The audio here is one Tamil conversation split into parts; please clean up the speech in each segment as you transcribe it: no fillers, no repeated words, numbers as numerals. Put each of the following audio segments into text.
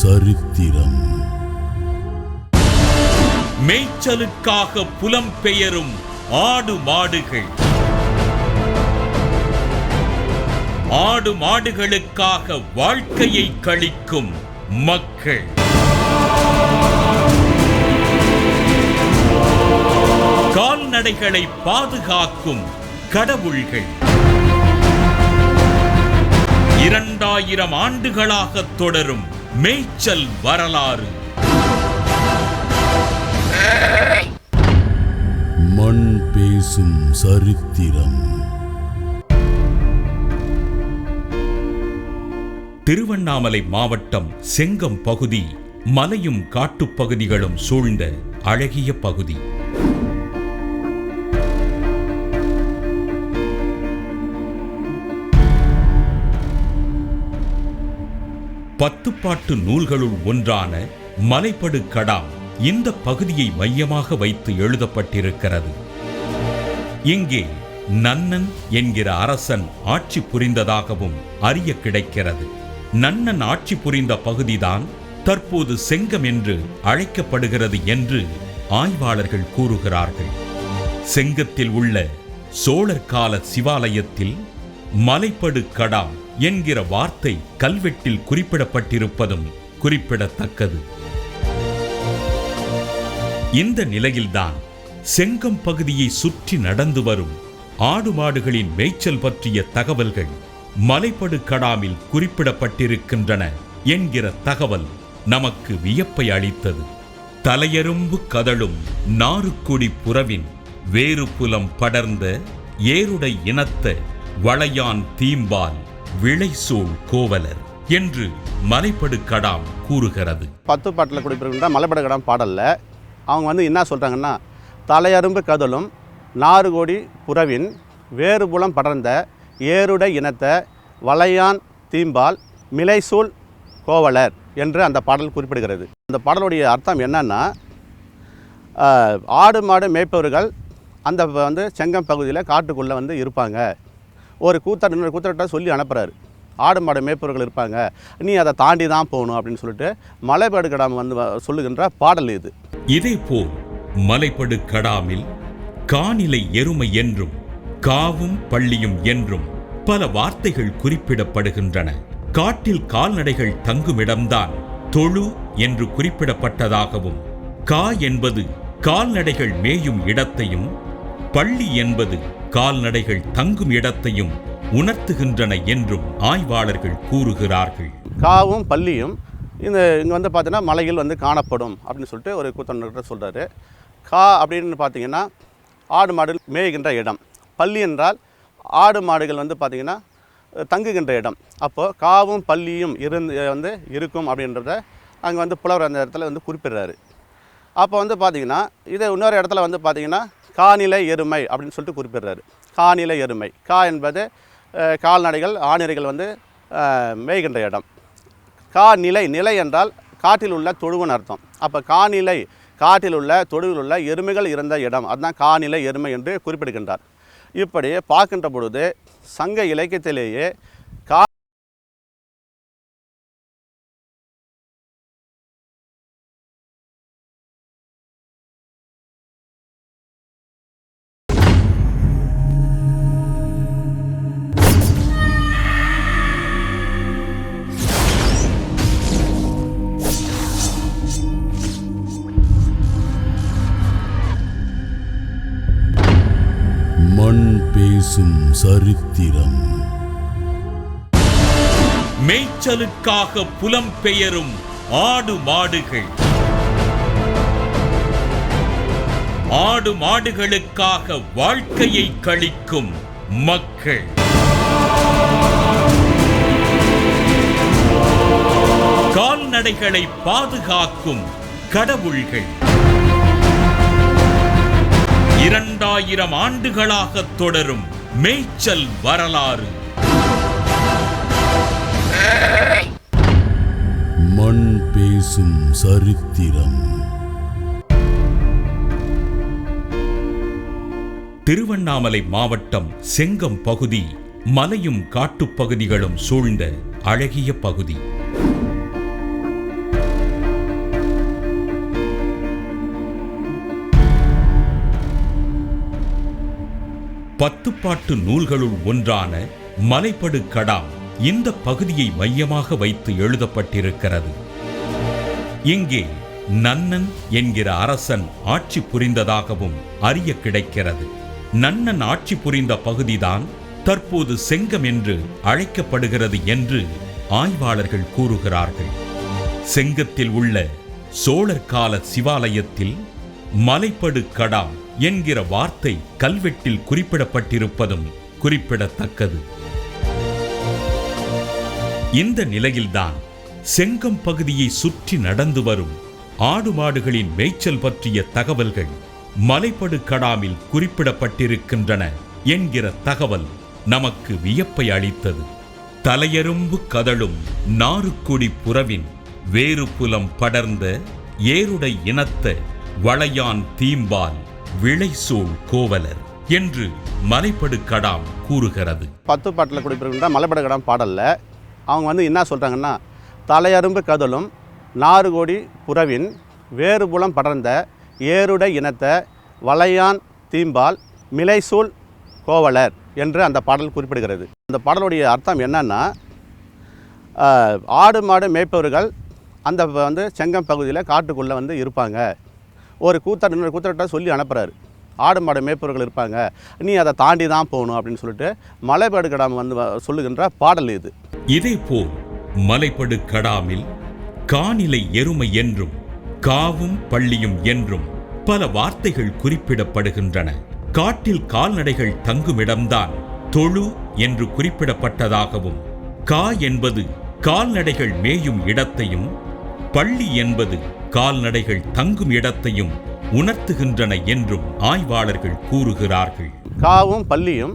சரித்திரம். மேய்ச்சலுக்காக புலம்பெயரும் ஆடு மாடுகள், ஆடு மாடுகளுக்காக வாழ்க்கையை கழிக்கும் மக்கள், கால்நடைகளை பாதுகாக்கும் கடவுள்கள், 2000 ஆண்டுகளாக தொடரும் மேய்ச்சல் வரலாறு. மண் பேசும் சரித்திரம். திருவண்ணாமலை மாவட்டம் செங்கம் பகுதி மலையும் காட்டுப்பகுதிகளும் சூழ்ந்த அழகிய பகுதி. பத்துப்பாட்டு நூல்களுள் ஒன்றான மலைபடு கடாம் இந்த பகுதியை மையமாக வைத்து எழுதப்பட்டிருக்கிறது. இங்கே நன்னன் என்கிற அரசன் ஆட்சி புரிந்ததாகவும் அறிய கிடைக்கிறது. நன்னன் ஆட்சி புரிந்த பகுதிதான் தற்போது செங்கம் என்று அழைக்கப்படுகிறது என்று ஆய்வாளர்கள் கூறுகிறார்கள். செங்கத்தில் உள்ள சோழர் கால சிவாலயத்தில் மலைபடு கடாம் என்கிற வார்த்தை கல்வெட்டில் குறிப்பிடப்பட்டிருப்பதும் குறிப்பிடத்தக்கது. இந்த நிலையில்தான் செங்கம் பகுதியை சுற்றி நடந்து வரும் ஆடு மாடுகளின் மேய்ச்சல் பற்றிய தகவல்கள் மலைபடு கடாமில் குறிப்பிடப்பட்டிருக்கின்றன என்கிற தகவல் நமக்கு வியப்பை அளித்தது. தலையரும்பு கதழும் நாறுக்குடி புறவின் வேறு புலம் படர்ந்த ஏருடை இனத்த வளையான் தீம்பால் விளைசூழ் கோவலர் என்று மலைபடு கடாம் கூறுகிறது. 10 பாட்டில் குறிப்பிடுகின்ற மலைபடு கடாம் பாடல்ல அவங்க என்ன சொல்றாங்கன்னா, தலையரும்பு கதலும் 4 கோடி புறவின் வேறுபுலம் படர்ந்த ஏருடை இனத்த வளையான் தீம்பால் மிளைசூழ் கோவலர் என்று அந்த பாடல் குறிப்பிடுகிறது. அந்த பாடலுடைய அர்த்தம் என்னன்னா, ஆடு மாடு மேய்ப்பவர்கள் அந்த செங்கம் பகுதியில் காட்டுக்குள்ளே இருப்பாங்க. ஒரு இன்னொரு கூத்தர்கிட்ட சொல்லி அனுப்புகிறாரு, ஆடு மாடு மேய்ப்பவர்கள் இருப்பாங்க, நீ அதை தாண்டி தான் போகணும் அப்படின்னு சொல்லிட்டு மலைபடு கடாம் சொல்லுகின்ற பாடல் இது. இதேபோல் மலைபடு கடாமில் காணிலை எருமை என்றும் காவும் பள்ளியும் என்றும் பல வார்த்தைகள் குறிப்பிடப்படுகின்றன. காட்டில் கால்நடைகள் தங்குமிடம்தான் தொழு என்று குறிப்பிடப்பட்டதாகவும், கா என்பது கால்நடைகள் மேயும் இடத்தையும், பள்ளி என்பது கால்நடைகள் தங்கும் இடத்தையும் உணர்த்துகின்றன என்றும் ஆய்வாளர்கள் கூறுகிறார்கள். காவும் பள்ளியும் இங்கே பார்த்தீங்கன்னா மலையில் காணப்படும் அப்படின்னு சொல்லிட்டு ஒரு கூத்தன்கிட்ட சொல்கிறாரு. கா அப்படின்னு பார்த்தீங்கன்னா ஆடு மாடு மேய்கின்ற இடம், பள்ளி என்றால் ஆடு மாடுகள் பார்த்திங்கன்னா தங்குகின்ற இடம். அப்போது காவும் பள்ளியும் இருக்கும் அப்படின்றத அங்கே புலவர் அந்த இடத்துல குறிப்பிடுறாரு. அப்போ பார்த்திங்கன்னா இதை இன்னொரு இடத்துல பார்த்திங்கன்னா காணிலை எருமை அப்படின்னு சொல்லிட்டு குறிப்பிடுறாரு. காணிலை எருமை, கா என்பது கால்நடைகள் ஆணிரைகள் மேய்கின்ற இடம். நிலை, நிலை என்றால் காட்டில் உள்ள தொழுவன் அர்த்தம். அப்போ காணிலை காட்டில் உள்ள தொழுவில் உள்ள எருமைகள் இருந்த இடம், அதுதான் காணிலை எருமை என்று குறிப்பிடுகின்றார். இப்படி பார்க்கின்ற பொழுது சங்க இலக்கியத்திலேயே மண் பேசும் சரித்திரம். மேய்ச்சலுக்காக புலம்பெயரும் ஆடு மாடுகள், ஆடு மாடுகளுக்காக வாழ்க்கையை கழிக்கும் மக்கள், கால்நடைகளை பாதுகாக்கும் கடவுள்கள், 2000 ஆண்டுகளாக தொடரும் மேய்ச்சல் வரலாறு. மண் பேசும் சரித்திரம். திருவண்ணாமலை மாவட்டம் செங்கம் பகுதி மலையும் காட்டுப்பகுதிகளும் சூழ்ந்த அழகிய பகுதி. 10 பாட்டு நூல்களுள் ஒன்றான மலைபடு கடாம் இந்த பகுதியை மையமாக வைத்து எழுதப்பட்டிருக்கிறது. இங்கே நன்னன் என்கிற அரசன் ஆட்சி புரிந்ததாகவும் அறிய கிடைக்கிறது. நன்னன் ஆட்சி புரிந்த பகுதிதான் தற்போது செங்கம் என்று அழைக்கப்படுகிறது என்று ஆய்வாளர்கள் கூறுகிறார்கள். செங்கத்தில் உள்ள சோழர் கால சிவாலயத்தில் மலைபடு கடாம் என்கிற வார்த்தை கல்வெட்டில் குறிப்பிடப்பட்டிருப்பதும் குறிப்பிடத்தக்கது. இந்த நிலையில்தான் செங்கம் பகுதியை சுற்றி நடந்து வரும் ஆடு மாடுகளின் மேய்ச்சல் பற்றிய தகவல்கள் மலைபடு கடாமில் குறிப்பிடப்பட்டிருக்கின்றன என்கிற தகவல் நமக்கு வியப்பை அளித்தது. தலையரும்பு கதழும் நாறுக்குடி புறவின் வேறு புலம் படர்ந்த ஏருடை இனத்த வளையான் தீம்பால் விளைசூழ் கோவலர் என்று மலைபடு கடாம் கூறுகிறது. 10 பாட்டில் குறிப்பிடுகின்ற மலைபடு கடாம் பாடல்ல அவங்க என்ன சொல்றாங்கன்னா, தலையரும்பு கதலும் நாறுகோடி புறவின் வேறுபுலம் படர்ந்த ஏருடை இனத்த வளையான் தீம்பால் மிளைசூழ் கோவலர் என்று அந்த பாடல் குறிப்பிடுகிறது. அந்த பாடலுடைய அர்த்தம் என்னன்னா, ஆடு மாடு மேய்ப்பவர்கள் அந்த செங்கம் பகுதியில் காட்டுக்குள்ளே இருப்பாங்க. ஒரு இன்னொரு கூத்தர்கிட்ட சொல்லி அனுப்புகிறாரு, ஆடு மாடு மேய்ப்பவர்கள் இருப்பாங்க, நீ அதை தாண்டி தான் போகணும் அப்படின்னு சொல்லிட்டு மலைபடு கடாம் சொல்லுகின்ற பாடல் இது. இதேபோல் மலைபடு கடாமில் காணிலை எருமை என்றும் காவும் பள்ளியும் என்றும் பல வார்த்தைகள் குறிப்பிடப்படுகின்றன. காட்டில் கால்நடைகள் தங்குமிடம்தான் தொழு என்று குறிப்பிடப்பட்டதாகவும், கா என்பது கால்நடைகள் மேயும் இடத்தையும், பள்ளி என்பது கால்நடைகள் தங்கும் இடத்தையும் உணர்த்துகின்றன என்றும் ஆய்வாளர்கள் கூறுகிறார்கள். காவும் பள்ளியும்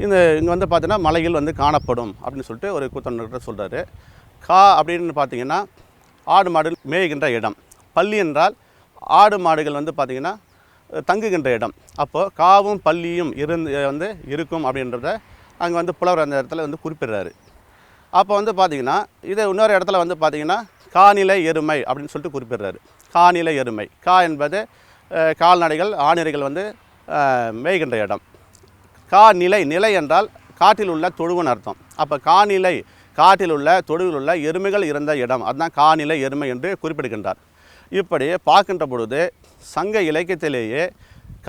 இங்கே பார்த்தீங்கன்னா மலையில் காணப்படும் அப்படின்னு சொல்லிட்டு ஒரு கூத்தன்கிட்ட சொல்கிறாரு. கா அப்படின்னு பார்த்தீங்கன்னா ஆடு மாடு மேய்கின்ற இடம், பள்ளி என்றால் ஆடு மாடுகள் பார்த்திங்கன்னா தங்குகின்ற இடம். அப்போது காவும் பள்ளியும் இருக்கும் அப்படின்றத அங்கே புலவர் அந்த இடத்துல குறிப்பிடுறாரு. அப்போ பார்த்திங்கன்னா இதை இன்னொரு இடத்துல பார்த்திங்கன்னா காணிலை எருமை அப்படின்னு சொல்லிட்டு குறிப்பிடுறாரு. காணிலை எருமை, கா என்பது கால்நடைகள் ஆணிரைகள் மேய்கின்ற இடம். நிலை, நிலை என்றால் காட்டில் உள்ள தொழுவன் அர்த்தம். அப்போ காணிலை காட்டில் உள்ள தொழுவில் உள்ள எருமைகள் இருந்த இடம், அதுதான் காணிலை எருமை என்று குறிப்பிடுகின்றார். இப்படி பார்க்கின்ற பொழுது சங்க இலக்கியத்திலேயே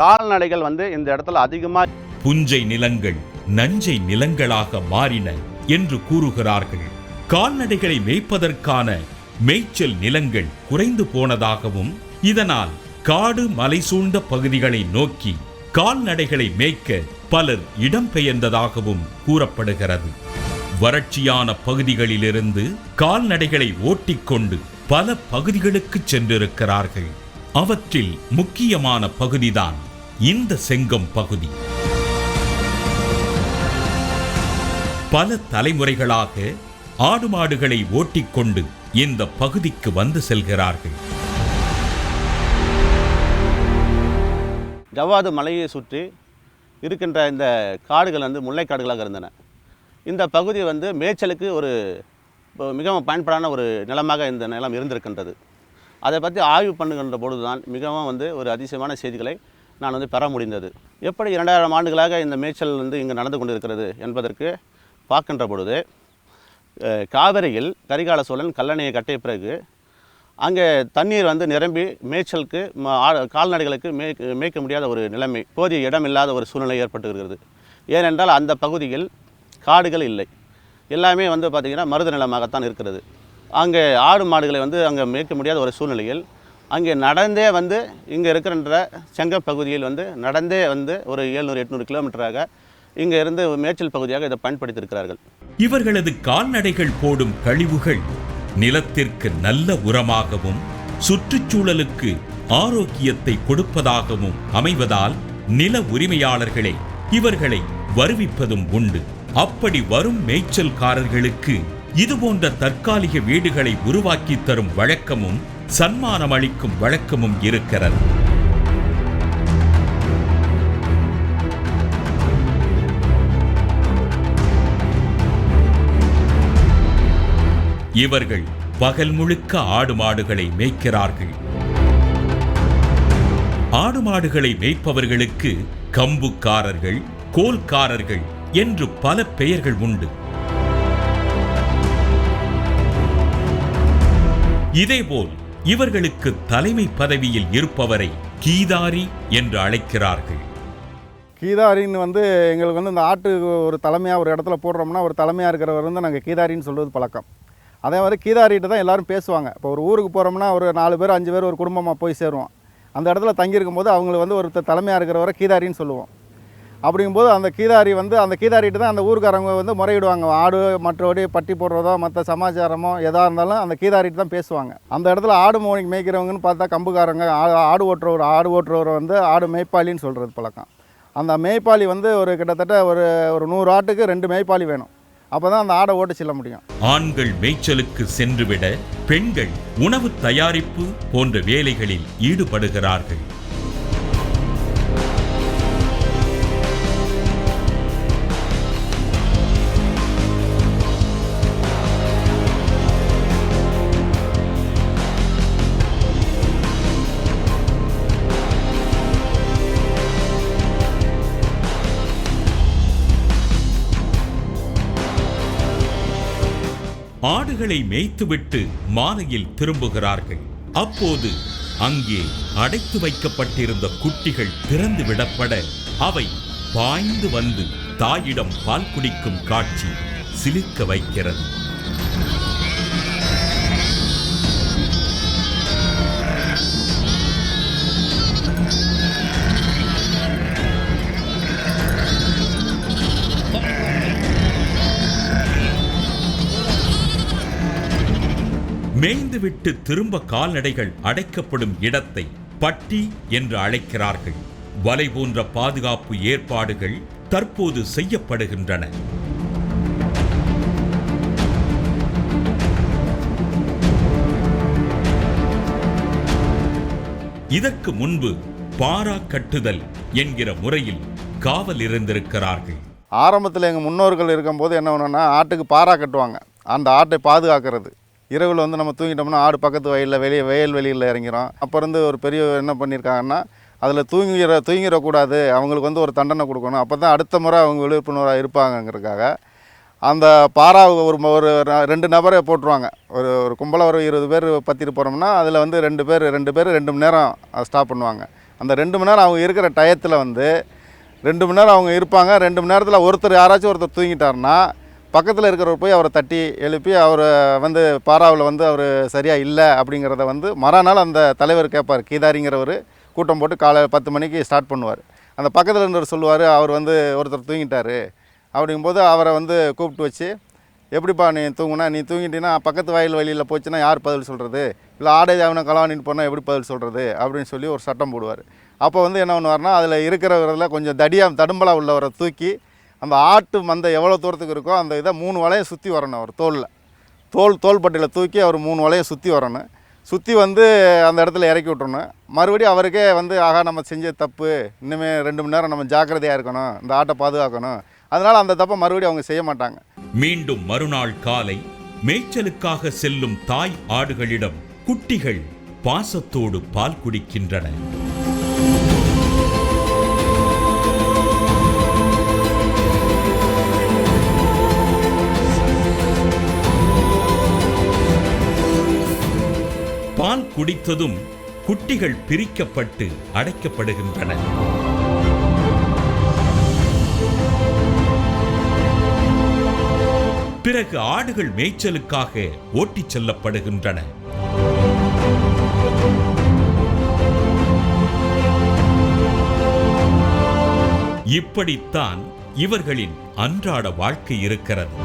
கால்நடைகள் இந்த இடத்துல அதிகமாக புஞ்சை நிலங்கள் நஞ்சை நிலங்களாக மாறின என்று கூறுகிறார்கள். கால்நடைகளை மேய்ப்பதற்கான மேய்ச்சல் நிலங்கள் குறைந்து போனதாகவும், இதனால் காடு மலை சூழ்ந்த பகுதிகளை நோக்கி கால்நடைகளை மேய்க்க பலர் இடம்பெயர்ந்ததாகவும் கூறப்படுகிறது. வறட்சியான பகுதிகளிலிருந்து கால்நடைகளை ஓட்டிக்கொண்டு பல பகுதிகளுக்கு சென்றிருக்கிறார்கள். அவற்றில் முக்கியமான பகுதிதான் இந்த செங்கம் பகுதி. பல தலைமுறைகளாக ஆடு மாடுகளை ஓட்டிக்கொண்டு இந்த பகுதிக்கு வந்து செல்கிறார்கள். ஜவ்வாது மலையை சுற்றி இருக்கின்ற இந்த காடுகள் முல்லைக்காடுகளாக இருந்தன. இந்த பகுதி மேய்ச்சலுக்கு ஒரு மிகவும் பயன்படான ஒரு நிலமாக இந்த நிலம் இருந்திருக்கின்றது. அதை பற்றி ஆய்வு பண்ணுகின்ற பொழுது தான் மிகவும் ஒரு அதிசயமான செய்திகளை நான் பெற முடிந்தது. எப்படி 2000 ஆண்டுகளாக இந்த மேய்ச்சல் இங்கே நடந்து கொண்டிருக்கிறது என்பதற்கு பார்க்கின்ற பொழுது, காவிரியில் கரிகால சோழன் கல்லணையை கட்டிய பிறகு அங்கே தண்ணீர் நிரம்பி மேய்ச்சலுக்கு கால்நடைகளுக்கு மேய்க்க முடியாத ஒரு நிலைமை, போதிய இடம் இல்லாத ஒரு சூழ்நிலை ஏற்பட்டுகிறது. ஏனென்றால் அந்த பகுதியில் காடுகள் இல்லை, எல்லாமே பார்த்திங்கன்னா மருத நிலமாகத்தான் இருக்கிறது. அங்கே ஆடு மாடுகளை அங்கே மேய்க்க முடியாத ஒரு சூழ்நிலையில் அங்கே நடந்தே இங்கே இருக்கின்ற செங்கம் பகுதியில் நடந்தே ஒரு 700-800 கிலோமீட்டராக இங்கே இருந்து மேய்ச்சல் பகுதியாக இதை பயன்படுத்தியிருக்கிறார்கள். இவர்களது கால்நடைகள் போடும் கழிவுகள் நிலத்திற்கு நல்ல உரமாகவும் சுற்றுச்சூழலுக்கு ஆரோக்கியத்தை கொடுப்பதாகவும் அமைவதால் நில உரிமையாளர்களே இவர்களை வருவிப்பதும் உண்டு. அப்படி வரும் மேய்ச்சல்காரர்களுக்கு இதுபோன்ற தற்காலிக வீடுகளை உருவாக்கி தரும் வழக்கமும் சன்மானம் அளிக்கும் வழக்கமும் இருக்கிறது. இவர்கள் பகல் முழுக்க ஆடு மாடுகளை மேய்க்கிறார்கள். ஆடு மாடுகளை மேய்ப்பவர்களுக்கு கம்புக்காரர்கள், கோல்காரர்கள் என்று பல பெயர்கள் உண்டு. இதேபோல் இவர்களுக்கு தலைமை பதவியில் இருப்பவரை கீதாரி என்று அழைக்கிறார்கள். கீதாரின்னு எங்களுக்கு இந்த ஆட்டு ஒரு தலைமையாக ஒரு இடத்துல போடுறோம்னா ஒரு தலைமையாக இருக்கிறவர் நாங்கள் கீதாரின்னு சொல்வது பழக்கம். அதே மாதிரி கீதாரிகிட்ட தான் எல்லோரும் பேசுவாங்க. இப்போ ஒரு ஊருக்கு போகிறோம்னா ஒரு 4 பேர் 5 பேர் ஒரு குடும்பமாக போய் சேருவோம். அந்த இடத்துல தங்கியிருக்கும் போது அவங்களுக்கு ஒருத்தர் தலைமையாக இருக்கிறவரை கீதாரின்னு சொல்லுவோம். அப்படிங்கும்போது அந்த கீதாரி அந்த கீதாரிகிட்ட தான் அந்த ஊருக்காரங்க முறையிடுவாங்க. ஆடு மற்றபடி பட்டி போடுறதோ மற்ற சமாச்சாரமோ எதாக இருந்தாலும் அந்த கீதாரிட்டு தான் பேசுவாங்க. அந்த இடத்துல ஆடு மேய்க்கிறவங்கன்னு பார்த்தா கம்புக்காரங்க, ஆடு ஓட்டுறவர் ஆடு மேய்ப்பாளின்னு சொல்கிறது பழக்கம். அந்த மேய்ப்பாளி ஒரு கிட்டத்தட்ட ஒரு 100 ஆட்டுக்கு 2 மேய்ப்பாளி வேணும். அப்போ தான் அந்த ஆடை ஓட்டு செல்ல முடியும். ஆண்கள் மேய்ச்சலுக்கு சென்றுவிட பெண்கள் உணவு தயாரிப்பு போன்ற வேலைகளில் ஈடுபடுகிறார்கள். ஆடுகளை மேய்த்துவிட்டு மாலையில் திரும்புகிறார்கள். அப்போது அங்கே அடைத்து வைக்கப்பட்டிருந்த குட்டிகள் திறந்து விடப்பட அவை பாய்ந்து வந்து தாயிடம் பால் குடிக்கும் காட்சி சிலிர்க்க வைக்கிறது. மேய்ந்துவிட்டு திரும்ப கால்நடைகள் அடைக்கப்படும் இடத்தை பட்டி என்று அழைக்கிறார்கள். வலை போன்ற பாதுகாப்பு ஏற்பாடுகள் தற்போது செய்யப்படுகின்றன. இதற்கு முன்பு பாரா கட்டுதல் என்கிற முறையில் காவல் இருந்திருக்கிறார்கள். ஆரம்பத்தில் எங்கள் முன்னோர்கள் இருக்கும்போது என்ன பண்ணுன்னா ஆட்டுக்கு பாரா கட்டுவாங்க. அந்த ஆட்டை பாதுகாக்கிறது. இரவில் நம்ம தூங்கிட்டோம்னா ஆடு பக்கத்து வெளியில் இறங்கிறோம். அப்போ ஒரு பெரிய என்ன பண்ணியிருக்காங்கன்னா அதில் தூங்கிடக்கூடாது, அவங்களுக்கு ஒரு தண்டனை கொடுக்கணும். அப்போ தான் அடுத்த முறை அவங்க விழிப்புணர்வாக இருப்பாங்கங்கிறதுக்காக அந்த பாரா ஒரு 2 நபரை போட்டுருவாங்க. ஒரு கும்பலை ஒரு 20 பேர் பற்றிட்டு போகிறோம்னா அதில் 2 பேர் 2 மணி நேரம் ஸ்டாப் பண்ணுவாங்க. அந்த 2 மணி நேரம் அவங்க இருக்கிற டயத்தில் 2 மணி நேரம் அவங்க இருப்பாங்க. 2 மணி நேரத்தில் யாராச்சும் ஒருத்தர் தூங்கிட்டாருன்னா பக்கத்தில் இருக்கிறவர் போய் அவரை தட்டி எழுப்பி அவரை பாராவில் அவர் சரியாக இல்லை அப்படிங்கிறத மறுநாள் அந்த தலைவர் கேட்பார். கீதாரிங்கிறவர் கூட்டம் போட்டு காலை 10 மணிக்கு ஸ்டார்ட் பண்ணுவார். அந்த பக்கத்தில் இருந்தவர் சொல்லுவார், அவர் ஒருத்தர் தூங்கிட்டார் அப்படிங்கும்போது அவரை கூப்பிட்டு வச்சு, எப்படிப்பா நீ தூங்குனா, நீ தூங்கிட்டீங்கன்னா பக்கத்து வயலில் போச்சுன்னா யார் பதில் சொல்கிறது, இல்லை ஆடை அவனை களவாணிட்டு போனால் எப்படி பதில் சொல்கிறது அப்படின்னு சொல்லி ஒரு சட்டம் போடுவார். அப்போ என்ன பண்ணுவார்னா அதில் இருக்கிறவரில் கொஞ்சம் தடும்பலாக உள்ளவரை தூக்கி அந்த ஆட்டு மந்தை எவ்வளோ தூரத்துக்கு இருக்கோ அந்த இதை 3 வலையை சுற்றி வரணும். அவர் தோள்பட்டையில் தூக்கி அவர் 3 வலையை சுற்றி வரணும். சுற்றி அந்த இடத்துல இறக்கி விட்டுறணும். மறுபடியும் அவருக்கே ஆகா நம்ம செஞ்ச தப்பு, இன்னுமே 2 மணி நேரம் நம்ம ஜாக்கிரதையாக இருக்கணும், இந்த ஆட்டை பாதுகாக்கணும். அதனால் அந்த தப்பை மறுபடியும் அவங்க செய்ய மாட்டாங்க. மீண்டும் மறுநாள் காலை மேய்ச்சலுக்காக செல்லும் தாய் ஆடுகளிடம் குட்டிகள் பாசத்தோடு பால் குடிக்கின்றன. பால் குடித்ததும் குட்டிகள் பிரிக்கப்பட்டு அடைக்கப்படுகின்றன. பிறகு ஆடுகள் மேய்ச்சலுக்காக ஓட்டிச் செல்லப்படுகின்றன. இப்படித்தான் இவர்களின் அன்றாட வாழ்க்கை இருக்கிறது.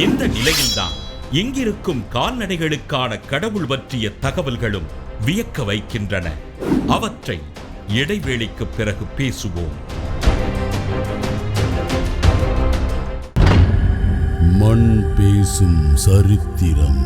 இந்த நிலையில்தான் இங்கிருக்கும் கால்நடைகளுக்கான கடவுள் பற்றிய தகவல்களும் வியக்க வைக்கின்றன. அவற்றை இடைவேளைக்கு பிறகு பேசுவோம். மண் பேசும் சரித்திரம்.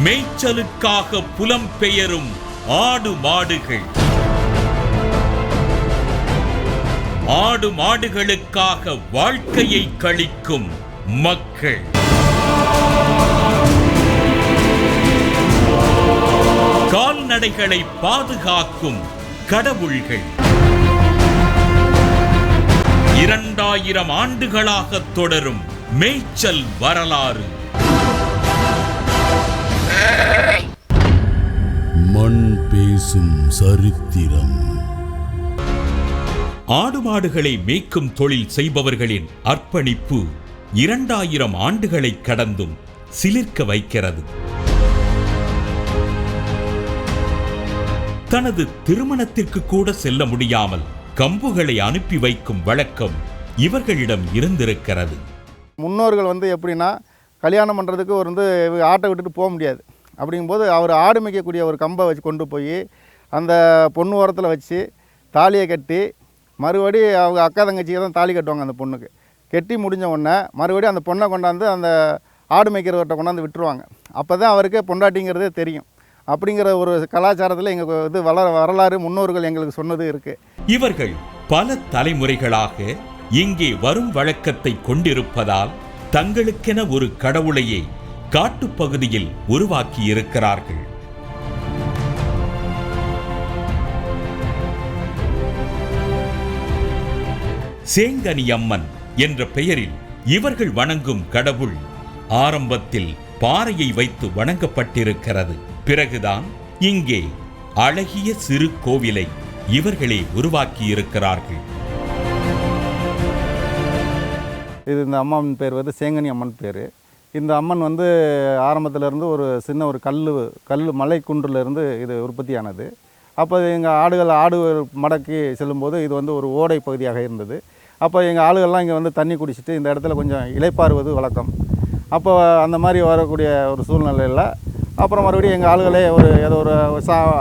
மேய்ச்சலுக்காக புலம்பெயரும் ஆடு மாடுகள், ஆடு மாடுகளுக்காக வாழ்க்கையை கழிக்கும் மக்கள், கால்நடைகளை பாதுகாக்கும் கடவுள்கள். 2000 ஆண்டுகளாக தொடரும் மேய்ச்சல் வரலாறு. மண் பேசும் சரித்திரம். ஆடு மாடுகளை மேய்க்கும் தொழில் செய்பவர்களின் அர்ப்பணிப்பு 2000 ஆண்டுகளை கடந்தும் சிலிர்க்க வைக்கிறது. தனது திருமணத்திற்கு கூட செல்ல முடியாமல் கம்புகளை அனுப்பி வைக்கும் வழக்கம் இவர்களிடம் இருந்திருக்கிறது. முன்னோர்கள் எப்படின்னா கல்யாணம் பண்ணுறதுக்கு ஆட்டை விட்டுட்டு போக முடியாது. அப்படிங்கும்போது அவர் ஆடு மேய்க்கக்கூடிய ஒரு கம்பை வச்சு கொண்டு போய் அந்த பொண்ணு ஓரத்தில் வச்சு தாலியை கட்டி மறுபடி அவங்க அக்கா தங்கச்சிக்கு தான் தாலி கட்டுவாங்க. அந்த பொண்ணுக்கு கட்டி முடிஞ்ச உடனே மறுபடியும் அந்த பொண்ணை கொண்டாந்து அந்த ஆடு மேய்க்கிறவர்கிட்ட கொண்டாந்து விட்டுருவாங்க. அப்போ தான் அவருக்கு பொண்டாட்டிங்கிறதே தெரியும். அப்படிங்கிற ஒரு கலாச்சாரத்தில் எங்கள் வரலாறு முன்னோர்கள் எங்களுக்கு சொன்னது இருக்குது. இவர்கள் பல தலைமுறைகளாக இங்கே வரும் வழக்கத்தை கொண்டிருப்பதால் தங்களுக்கென ஒரு கடவுளையே காட்டுப்பகுதியில் உருவாக்கி இருக்கிறார்கள். சேங்கனியம்மன் என்ற பெயரில் இவர்கள் வணங்கும் கடவுள் ஆரம்பத்தில் பாறையை வைத்து வணங்கப்பட்டிருக்கிறது. பிறகுதான் இங்கே அழகிய சிறு கோவிலை இவர்களே உருவாக்கி இருக்கிறார்கள். இது இந்த அம்மன் பேர் சேங்கனி அம்மன் பேர். இந்த அம்மன் ஆரம்பத்திலேருந்து ஒரு சின்ன ஒரு கல் மலை குன்றிலிருந்து இது உற்பத்தியானது. அப்போ எங்கள் ஆடு மடக்கி செல்லும்போது இது ஒரு ஓடை பகுதியாக இருந்தது. அப்போ எங்கள் ஆளுகள்லாம் இங்கே தண்ணி குடிச்சிட்டு இந்த இடத்துல கொஞ்சம் இளைப்பாறுவது வழக்கம். அப்போ அந்த மாதிரி வரக்கூடிய ஒரு சூழ்நிலையில் அப்புறம் மறுபடியும் எங்கள் ஆளுகளே ஏதோ ஒரு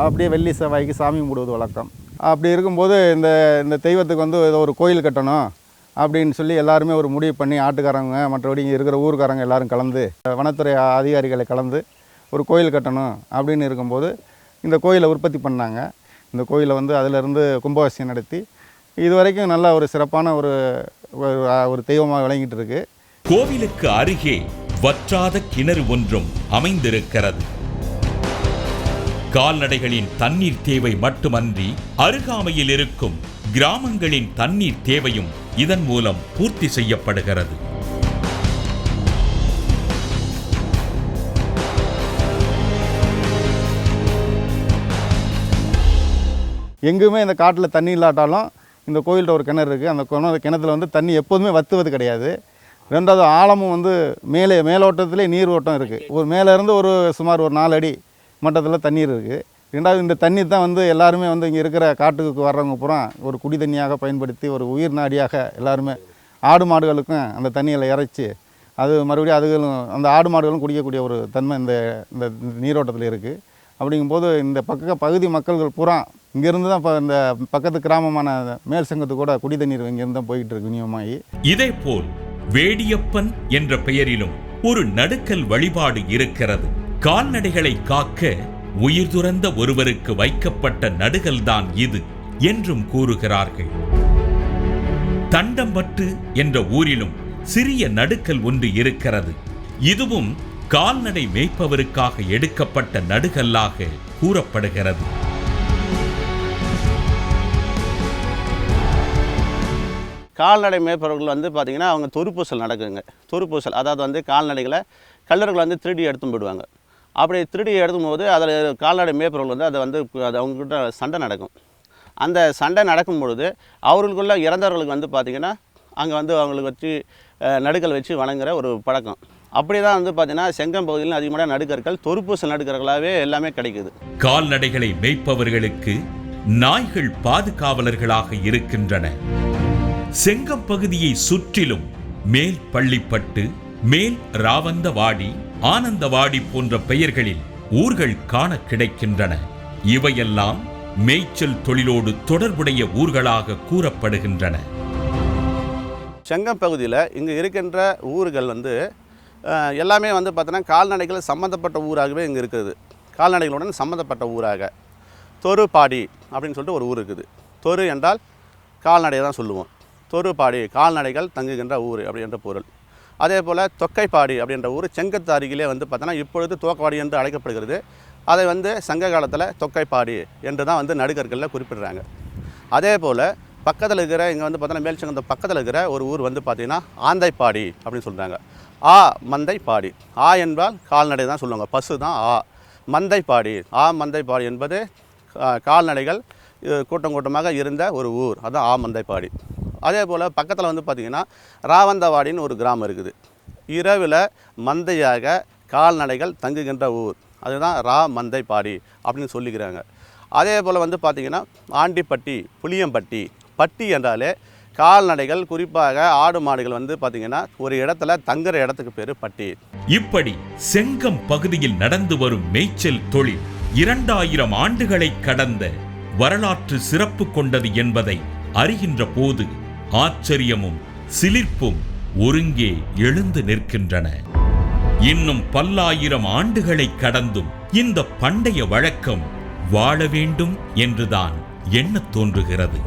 அப்படியே வெள்ளி செவ்வாய்க்கு சாமி கும்பிடுவது வழக்கம். அப்படி இருக்கும்போது இந்த தெய்வத்துக்கு ஏதோ ஒரு கோயில் கட்டணும் அப்படின்னு சொல்லி எல்லாருமே ஒரு முடிவு பண்ணி ஆட்டுக்காரங்க மற்றபடி இங்கே இருக்கிற ஊருக்காரங்க எல்லோரும் கலந்து வனத்துறை அதிகாரிகளை கலந்து ஒரு கோயில் கட்டணும் அப்படின்னு இருக்கும்போது இந்த கோயிலை உற்பத்தி பண்ணாங்க. இந்த கோயிலை அதிலிருந்து கும்பாபிஷேகம் நடத்தி இதுவரைக்கும் நல்ல ஒரு சிறப்பான ஒரு தெய்வமாக விளங்கிட்டு இருக்கு. கோவிலுக்கு அருகே வற்றாத கிணறு ஒன்றும் அமைந்திருக்கிறது. கால்நடைகளின் தண்ணீர் தேவை மட்டுமன்றி அருகாமையில் இருக்கும் கிராமங்களின் தண்ணீர் தேவையும் இதன் மூலம் பூர்த்தி செய்யப்படுகிறது. எங்குமே இந்த காட்டில் தண்ணி இல்லாட்டாலும் இந்த கோயில்கிட்ட ஒரு கிணறு இருக்குது. அந்த கிணத்துல தண்ணி எப்போதுமே வத்துவது கிடையாது. ரெண்டாவது ஆழமும் மேலோட்டத்திலே நீர் ஓட்டம் இருக்குது. ஒரு மேலேருந்து சுமார் ஒரு 4 அடி மட்டத்தில் தண்ணீர் இருக்குது. ரெண்டாவது இந்த தண்ணி தான் எல்லாருமே இங்கே இருக்கிற காட்டுக்கு வர்றவங்க பூரா ஒரு குடி தண்ணியாக பயன்படுத்தி ஒரு உயிர் நாடியாக எல்லாருமே ஆடு மாடுகளுக்கும் அந்த தண்ணியில் இறைச்சி அது மறுபடியும் அதுகளும் அந்த ஆடு மாடுகளும் குடிக்கக்கூடிய ஒரு தன்மை இந்த நீரோட்டத்தில் இருக்குது. அப்படிங்கும்போது இந்த பகுதி மக்கள்கள் பூரா இங்கேருந்து தான் இப்போ இந்த பக்கத்து கிராமமான மேல் சங்கத்து கூட குடி தண்ணீர் இங்கேருந்து தான் போய்கிட்டு இருக்கு விநியோகமாகி. இதே போல் வேடியப்பன் என்ற பெயரிலும் ஒரு நடுக்கல் வழிபாடு இருக்கிறது. கால்நடைகளை காக்க உயிர் துறந்த ஒருவருக்கு வைக்கப்பட்ட நடுகல்தான் இது என்றும் கூறுகிறார்கள். தண்டம்பட்டு என்ற ஊரிலும் சிறிய நடுக்கல் ஒன்று இருக்கிறது. இதுவும் கால்நடை மேய்ப்பவருக்காக எடுக்கப்பட்ட நடுகல்லாக கூறப்படுகிறது. கால்நடை மேய்ப்பவர்கள் பார்த்திங்கன்னா அவங்க தொறுப்பூசல் நடக்குதுங்க. தொறுப்பூசல் அதாவது கால்நடைகளை கல்லர்கள் திருடி எடுத்து போயிடுவாங்க. அப்படி திருடி எடுக்கும்போது அதில் கால்நடை மேய்ப்பவர்கள் அதை அது அவங்கக்கிட்ட சண்டை நடக்கும். அந்த சண்டை நடக்கும் பொழுது அவர்களுக்குள்ள இறந்தவர்களுக்கு பார்த்திங்கன்னா அங்கே அவங்களுக்கு வச்சு நடுக்கல் வச்சு வணங்குற ஒரு பழக்கம். அப்படி தான் பார்த்திங்கன்னா செங்கம் பகுதியில் அதிகமான நடுக்கற்கள் தொறுப்பூசல் நடுக்கர்களாகவே எல்லாமே கிடைக்குது. கால்நடைகளை மேய்ப்பவர்களுக்கு நாய்கள் பாதுகாவலர்களாக இருக்கின்றன. செங்கம் பகுதியை சுற்றிலும் மேல் பள்ளிப்பட்டு, மேல் ராவந்தவாடி, ஆனந்தவாடி போன்ற பெயர்களில் ஊர்கள் காண கிடைக்கின்றன. இவையெல்லாம் மேய்ச்சல் தொழிலோடு தொடர்புடைய ஊர்களாக கூறப்படுகின்றன. செங்கம் பகுதியில் இங்கே இருக்கின்ற ஊர்கள் எல்லாமே வந்து பார்த்தோன்னா கால்நடைகள் சம்மந்தப்பட்ட ஊராகவே இங்கே இருக்குது. கால்நடைகளுடன் சம்மந்தப்பட்ட ஊராக தொருப்பாடி அப்படின்னு சொல்லிட்டு ஒரு ஊர் இருக்குது. தொரு என்றால் கால்நடையை தான் சொல்லுவோம். தொருப்பாடி கால்நடைகள் தங்குகின்ற ஊர் அப்படின்ற பொருள். அதே போல் தொக்கைப்பாடி அப்படின்ற ஊர் செங்கத்து அருகிலே வந்து பார்த்தோன்னா இப்பொழுது தோக்கவாடி என்று அழைக்கப்படுகிறது. அதை வந்து சங்க காலத்தில் தொக்கைப்பாடி என்று தான் வந்து நடுகர்களில் குறிப்பிடுறாங்க. அதே போல் பக்கத்தில் இருக்கிற இங்கே வந்து பார்த்தோன்னா மேல்சங்கந்த பக்கத்தில் இருக்கிற ஒரு ஊர் வந்து பார்த்திங்கன்னா ஆந்தைப்பாடி அப்படின்னு சொல்கிறாங்க. ஆ மந்தைப்பாடி. ஆ என்பால் கால்நடை தான் சொல்லுவாங்க, பசு தான் ஆ. மந்தைப்பாடி, ஆ மந்தைப்பாடி என்பது கால்நடைகள் கூட்டம் கூட்டமாக இருந்த ஒரு ஊர், அதுதான் ஆ மந்தைப்பாடி. அதே போல் பக்கத்தில் வந்து பார்த்திங்கன்னா ராவந்தவாடின்னு ஒரு கிராமம் இருக்குது. இரவில் மந்தையாக கால்நடைகள் தங்குகின்ற ஊர், அதுதான் ரா மந்தைப்பாடி அப்படின்னு சொல்லிக்கிறாங்க. அதே போல் வந்து பார்த்திங்கன்னா ஆண்டிப்பட்டி, புளியம்பட்டி. பட்டி என்றாலே கால்நடைகள் குறிப்பாக ஆடு மாடுகள் வந்து பார்த்திங்கன்னா ஒரு இடத்துல தங்குற இடத்துக்கு பேர் பட்டி. இப்படி செங்கம் பகுதியில் நடந்து வரும் மேய்ச்சல் தொழில் 2000 ஆண்டுகளை கடந்த வரலாற்று சிறப்பு கொண்டது என்பதை அறிகின்ற போது ஆச்சரியமும் சிலிர்ப்பும் ஒருங்கே எழுந்து நிற்கின்றன. இன்னும் பல்லாயிரம் ஆண்டுகளை கடந்தும் இந்த பண்டைய வழக்கம் வாழ வேண்டும் என்றுதான் எண்ணத் தோன்றுகிறது.